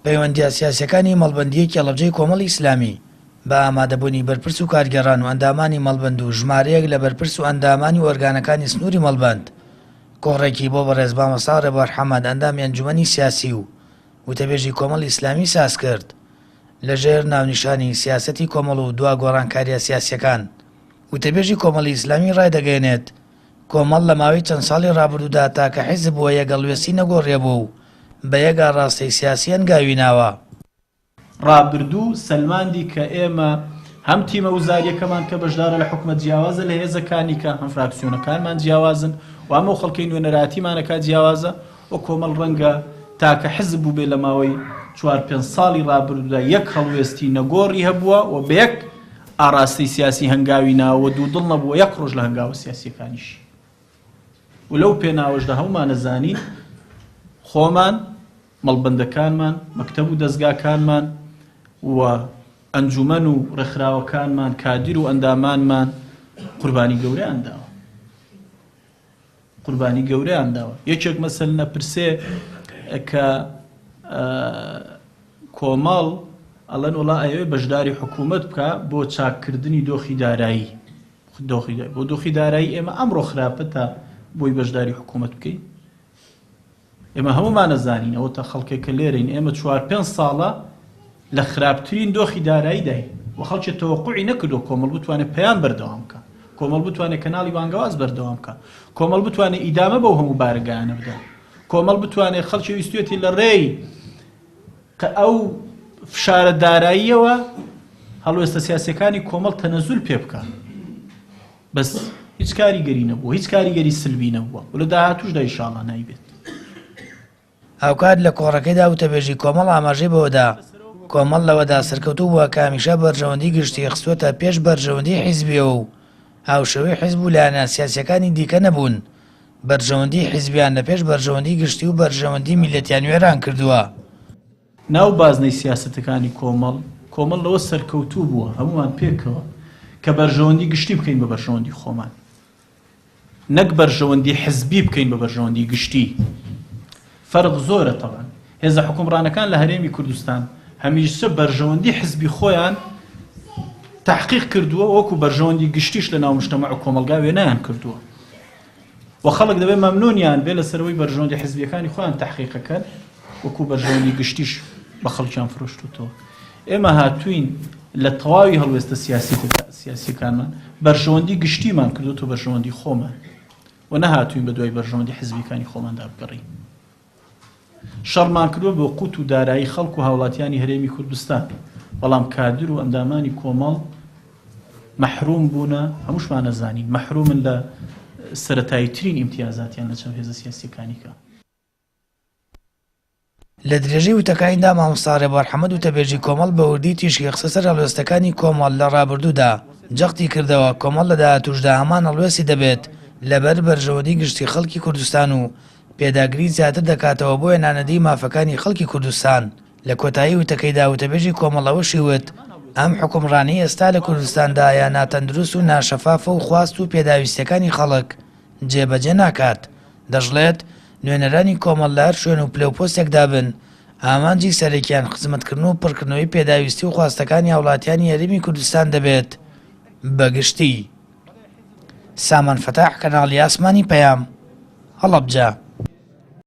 پەیوەندیە سیاسیەکانی مەڵبەندیەکی هەڵەبجەی کۆمەڵی ئیسلامی بە ئامادەبوونی بەرپرس و کارگەڕان و ئەندامانی مەڵبەند و ژمارەیەک لە بەرپرس و ئەندامانی ئۆرگانەکانی سنووری مەڵبەند کۆڕێکی بۆ بەڕێز مامۆستا ڕێبوار حەمەد ئەندامی ئەنجومەنی سیاسی و وتەبێژی کۆمەڵی ئیسلامی ساز کرد لەژێر ناونیشانی سیاسەتی کۆمەڵ و دوا گۆڕانکاریە سیاسیەکان. وتەبێژی کۆمەڵی ئیسلامی ڕایدەگەێنێت کۆمەڵ لە ماوەی چەند ساڵی ڕابردوودا تاکە حیزب بووە یەگەڵوێستی نەگۆڕێبوو و بە یەکا ڕاستەی سیاسی هەنگاوی ناوە. ڕابردوو سەلماندی کە ئێمە هەم تیمە وزاریەکەمان کە بەشدارە لە حکومەت جیاوازە لە هێزەکانی کە هەم فراکسیۆنەکانمان جیاوازن و ئەمە خەڵکەی نوێنەراتیمانەکە جیاوازە و کۆمەڵ ڕەنگە تاکە حزب بوو بێ لە ماوەی 4-5 ساڵی ڕابردوودا یەک هەڵوێستی نەگۆڕی هەبووە و بە یەک ئاڕاستی سیاسی هەنگاوی ناوە دوو دڵ نەبووە یەک ڕۆژ لە هەنگاوە سیاسیەکانیشی و لەو پێناوەشدا هەمومانە زانی خۆمان مەڵبەندەکانمان مەکتەب و دەستگاکانمان و ئەنجومەن و ڕێکخراوەکانمان کادر و ئەندامانمان قوربانی گەورەیان داوە قوربانی گەورەیان داوە. یەکێک مەسەل نەپرسێ کە کۆمەڵ ئەڵەن وڵا ئەوێ بەشداری حکوومەت بکە بۆ چاککردنی دۆخی دارایی بۆ دۆخی دارایی ئێمە ئەمڕۆ خراپە تا بۆی بەشداری حکوومەت بکەین. ئێمە هەمومانە زانین ئەوە تا خەڵکێکە لێرەین ئێمە 4-5 ساڵە لە خراپترین دۆخی دارایی داین و خەڵکی تەوەقوعی نەکردو کۆمەڵ بتوانێت پەیام بەردەوام بکە، کۆمەڵ بتوانێت کەناڵی بانگەواز بەردەوام بکە، کۆمەڵ بتوانێت ئیدامە بەو هەموو بارگانە بدە، کۆمەڵ بتوانێت خەڵکی ویستوێتی لە ڕێی ئەو فشارە داراییەوە هەڵوێستە سیاسیەکانی کۆمەڵ تەنەزول پێ بکە. بەس هیچ کاریگەری نەبووە، هیچ کاریگەری سلبی نەبووە و لە داهاتووشدا ئینشاڵڵا نایبێت. هاوکات لە کۆڕەکەیدا وتەبێژی کۆمەڵ ئاماژەی بەوەدا کۆمەڵ لەوەدا سەرکەوتوو بووە کامیشە بەرژەوەندی گشتی خستووەتە پێش بەرژەوەندی حیزبیەوە و هاوشەوەی حیزب و لایەنە سیاسیەکانی دیکە نەبوون بەرژەوەندی حیزبیان لە پێش بەرژەوەندی گشتی و بەرژەوەندی میلەتیان وێران کردووە. ناو بازنەی سیاسەتەکانی کۆمەڵ لەوە سەرکەوتوو بووە هەمومان پێکەوە کە بەرژەوەندی گشتی بکەین بە بەرژەوەندی خۆمان، نەک بەرژەوەندی حزبی بکەین بە بەرژەوەندی گشتی. فەرق زۆرە تەواان. هێزە حکومڕانەکان لە هەرێمی کوردستان هەمیشە بەرژەوەندی حزبی خۆیان تحقیق کردووە وەکو بەرژەوەندی گشتیش لە ناو مجتەمەع و کۆمەلگا وێنەیان کردووە و خەڵک دەبێت مەمنونیان بێ لەسەرەوەی بەرژەوەندی حزبیەکانی خۆیان تحقیقەکەن وەکو بەرژەوەندی گشتیش بە خەڵکیان فرۆشتوتەوە. ئێمە هاتوین لە تەواوی هەڵوێستە سیاسیەکانمان بەرژەوەندی گشتیمان کردوتە بەرژەوەندی خۆمان و نەهاتوین بە دوای بەرژەوەندی حزبیەکانی خۆماندا بگەڕین. شەڕمان کردووە بۆ قوت و دارایی خەڵک و هاوڵاتیانی هەرێمی کوردستان، بەڵام کادر و ئەندامانی کۆمەڵ مەحروم بوونە هەمووشمان نەزانین مەحرومن لە سەرەتاییترین ئیمتیازاتیان لە چەند هێزە سیاسیەکانیکە. لە درێژەی وتەکانیدا مامۆستا ڕێبوار حەمەد وتەبێژی کۆمەڵ بە وردی تیشکی خستە سەر هەڵوێستەکانی کۆمەڵ لە ڕابردوودا جەختی کردەوە کۆمەڵ لە داهاتووشدا هەمان هەڵوێستی دەبێت لەبەر بەرژەوەندی گشتی خەڵکی کوردستان و پێداگری زیاتر دەکاتەوە بۆ هێنانەدەی مافەکانی خەڵکی کوردستان. لە کۆتایی وتەکەیدا وتەبێژی کۆمەڵەوەشی وت ئەم حکومڕانی ئێستا لە کوردستاندا یا ناتەندروست و ناشەفافە و خواست و پێداویستەکانی خەڵک جێبەجێ ناکات. دەژڵێت نوێنەرانی کۆمەڵ لە هەر شوێن و پلەپۆستێکدا بن ئامانجی سەرەکیان خزمەتکردن و پڕکردنەوەی پێداویستی و خواستەکانی هاوڵاتیانی هەرێمی کوردستان دەبێت بەگشتی. سامان فەتاح، کەناڵی ئاسمانی پەیام، هەڵەبجە.